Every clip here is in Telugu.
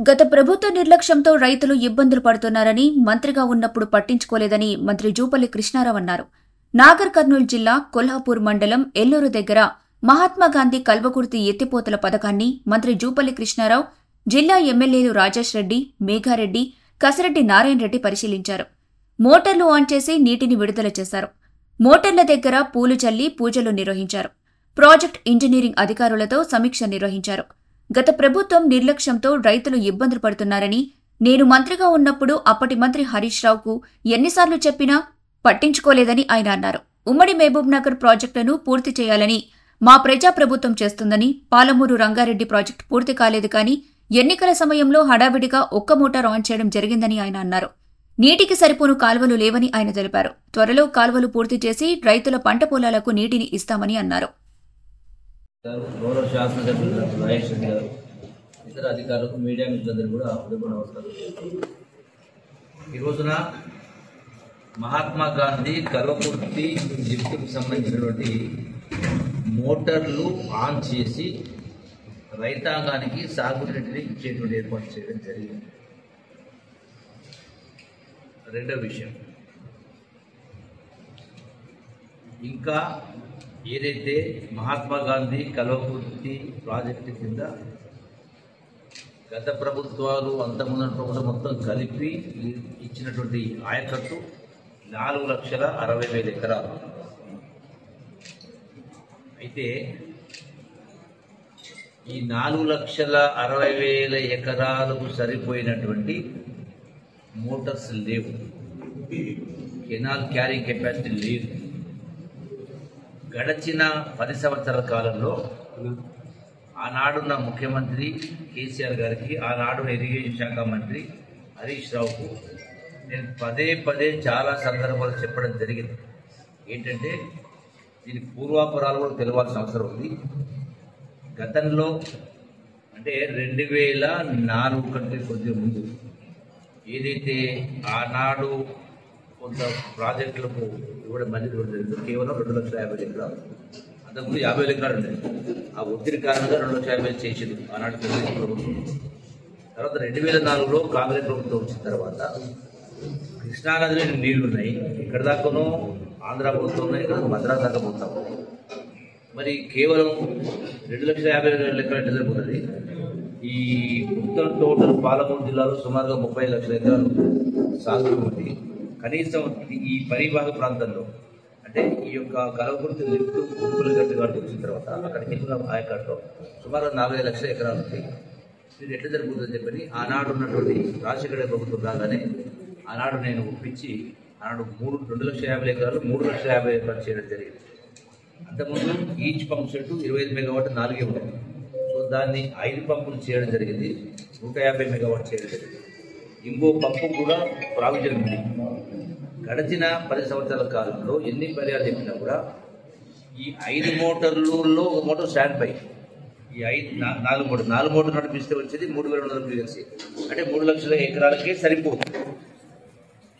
గత ప్రభుత్వ నిర్లక్ష్యంతో రైతులు ఇబ్బందులు పడుతున్నారని, మంత్రిగా ఉన్నప్పుడు పట్టించుకోలేదని మంత్రి జూపల్లి కృష్ణారావు అన్నారు. నాగర్ కర్నూలు జిల్లా కొల్హాపూర్ మండలం ఎల్లూరు దగ్గర మహాత్మాగాంధీ కల్వకుర్తి ఎత్తిపోతల పథకాన్ని మంత్రి జూపల్లి కృష్ణారావు, జిల్లా ఎమ్మెల్యేలు రాజేష్ రెడ్డి, మేఘారెడ్డి, కసిరెడ్డి నారాయణ రెడ్డి పరిశీలించారు. మోటార్లు ఆన్ చేసి నీటిని విడుదల చేశారు. మోటార్ల దగ్గర పూలు చల్లి పూజలు నిర్వహించారు. ప్రాజెక్ట్ ఇంజనీరింగ్ అధికారులతో సమీక్ష నిర్వహించారు. గత ప్రభుత్వం నిర్లక్ష్యంతో రైతులు ఇబ్బందులు పడుతున్నారని, నేను మంత్రిగా ఉన్నప్పుడు అప్పటి మంత్రి హరీష్ రావుకు ఎన్నిసార్లు చెప్పినా పట్టించుకోలేదని ఆయన అన్నారు. ఉమ్మడి మహబూబ్ నగర్ ప్రాజెక్టులను పూర్తి చేయాలని మా ప్రజాప్రభుత్వం చేస్తుందని, పాలమూరు రంగారెడ్డి ప్రాజెక్టు పూర్తి కాలేదు కానీ ఎన్నికల సమయంలో హడావిడిగా ఒక్క మోటార్ ఆన్ చేయడం జరిగిందని ఆయన అన్నారు. నీటికి సరిపోను కాల్వలు లేవని ఆయన తెలిపారు. త్వరలో కాల్వలు పూర్తి చేసి రైతుల పంట పొలాలకు నీటిని ఇస్తామని అన్నారు. గౌరవ శాసనసభ్యులు రాజేష్ రెడ్డి గారు, ఇతర అధికారులకు, మీడియా మిత్రులందరూ కూడా నమస్కారం. ఈ రోజున మహాత్మా గాంధీ కల్వకుర్తి లిఫ్ట్కు సంబంధించినటువంటి మోటార్లు ఆన్ చేసి రైతాంగానికి సాగునీటిని ఇచ్చేటువంటి ఏర్పాటు చేయడం జరిగింది. రెండవ విషయం, ఇంకా ఏదైతే మహాత్మా గాంధీ కల్వకుర్తి ప్రాజెక్టు కింద గత ప్రభుత్వాలు అంతకుముందు ప్రభుత్వం మొత్తం కలిపి ఇచ్చినటువంటి ఆయకట్టు 4,60,000 ఎకరాలు. అయితే ఈ 4,60,000 ఎకరాలకు సరిపోయినటువంటి మోటార్స్ లేవు, కెనాల్ క్యారింగ్ కెపాసిటీ లేదు. గడచిన 10 సంవత్సరాల కాలంలో ఆనాడున్న ముఖ్యమంత్రి కేసీఆర్ గారికి, ఆనాడున్న ఇరిగేషన్ శాఖ మంత్రి హరీష్ రావుకు నేను పదే చాలా సందర్భాలు చెప్పడం జరిగింది. ఏంటంటే దీని పూర్వాపరాలు కూడా తెలవాల్సిన అవసరం ఉంది. గతంలో అంటే 2004 కంటే కొద్దిగా ముందు ఏదైతే ఆనాడు కొంత ప్రాజెక్టులకు ఇవ్వడం మంజూరు ఇవ్వడం జరిగింది, కేవలం 2,50,000 ఎకరాలు. అంతకుముందు 50,000 ఎకరాలు ఉండేది. ఆ ఒత్తిడి కారణంగా 2,50,000 చేసింది ఆనాడు తెలుగు ప్రభుత్వం. తర్వాత 2004లో కాంగ్రెస్ ప్రభుత్వం వచ్చిన తర్వాత కృష్ణానదిలో నీళ్లు ఉన్నాయి. ఇక్కడ దాకానో ఆంధ్ర ప్రభుత్వం ఉన్నాయి, ఇక్కడ మద్రాసు దాకా పోతాము. మరి కేవలం 2,50,000 ఎకరాలు సరిపోతుంది. ఈ మొత్తం టోటల్ పాలమూరు జిల్లాలో సుమారుగా 30 లక్షల ఎకరాలు సాగు ఉంది. కనీసం ఈ పరివాహక ప్రాంతంలో అంటే ఈ యొక్క కల్వకుర్తి లిఫ్ట్ ఉప్పులగట్టు గారికి వచ్చిన తర్వాత అక్కడికి వెళ్ళిన ఆయకట్లో సుమారు 40 లక్షల ఎకరాలు ఉంటాయి. ఇది ఎట్లా జరుగుతుందని చెప్పని ఆనాడు ఉన్నటువంటి రాజశేఖర ప్రభుత్వం రాగానే ఆనాడు నేను ఒప్పించి ఆనాడు 2,50,000 ఎకరాలు 3,50,000 ఎకరాలు చేయడం జరిగింది. అంతకుముందు ఈచ్ పంప్ సెట్ 25 మెగావాట్ 4 ఉన్నాయి. సో దాన్ని 5 పంపులు చేయడం జరిగింది, 150 మెగావాట్ చేయడం జరిగింది. ఇంకో పంపు కూడా ప్రావిజన్ ఉంది. గడిచిన 10 సంవత్సరాల కాలంలో ఎన్ని పర్యాలు చెప్పినా కూడా ఈ 5 మోటార్లలో ఒక మోటార్ స్టాండ్ పై, ఈ 4 మోటార్లు నడిపిస్తే వచ్చేది 3,200 క్యూసెక్స్, అంటే 3 లక్షల ఎకరాలకే సరిపోతుంది.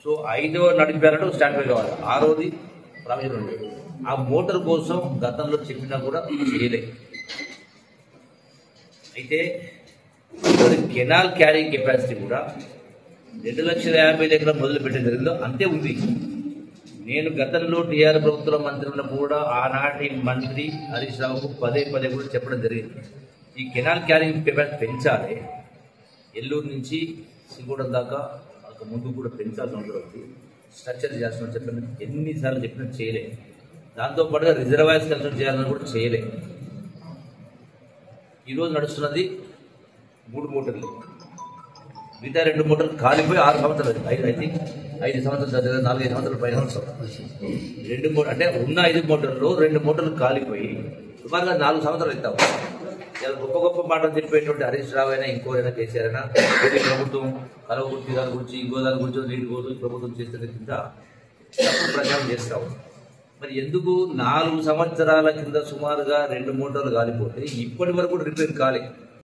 సో 5వ నడిపారంటే స్టాండ్ పై కావాలి, 6వది ప్రావిజన్ ఉంది. ఆ మోటార్ కోసం గతంలో చెప్పినా కూడా చేయలేదు. అయితే కెనాల్ క్యారింగ్ కెపాసిటీ కూడా 2,50,000 ఎకరాలు మొదలు పెట్టడం జరిగిందో అంతే ఉంది. నేను గతంలో టీఆర్ ప్రభుత్వం మంత్రి ఉన్నప్పుడు కూడా ఆనాటి మంత్రి హరీష్ రావుకు పదే కూడా చెప్పడం జరిగింది. ఈ కెనాల్ క్యారింగ్ కెపాసిటీ పెంచాలి, ఎల్లూరు నుంచి శ్రీగూడెం దాకా ముందు కూడా పెంచాల్సిన అవసరం ఉంది, స్ట్రక్చర్ చేయాల్సిన చెప్పిన ఎన్నిసార్లు చెప్పినా చేయలేదు. దాంతోపాటుగా రిజర్వాయర్స్ కన్స్ట్రక్ట్ చేయాలని కూడా చేయలేదు. ఈరోజు నడుస్తున్నది 3 మోటార్లు, మిగతా 2 మోటార్లు కాలిపోయి 6 సంవత్సరాలు, 5 సంవత్సరాలు 4-5 సంవత్సరాలు పైన 2 మోటార్ అంటే ఉన్న 5 మోటార్లు 2 మోటార్లు కాలిపోయి సుమారుగా 4 సంవత్సరాలు ఇస్తాము. ఇలా గొప్ప మాటలు చెప్పేటువంటి హరీష్ రావు అయినా ఇంకోరైనా కేసీఆర్ అయినా ప్రతి ప్రభుత్వం కల్వకుర్తి దాని గురించి ఇంకో దాని గురించి నీటి కోసం ప్రభుత్వం చేస్తున్న కింద తప్పుడు ప్రచారం చేస్తాము. మరి ఎందుకు 4 సంవత్సరాల కింద సుమారుగా 2 మోటార్లు కాలిపోతే ఇప్పటి వరకు రిపేర్ కాలేదు?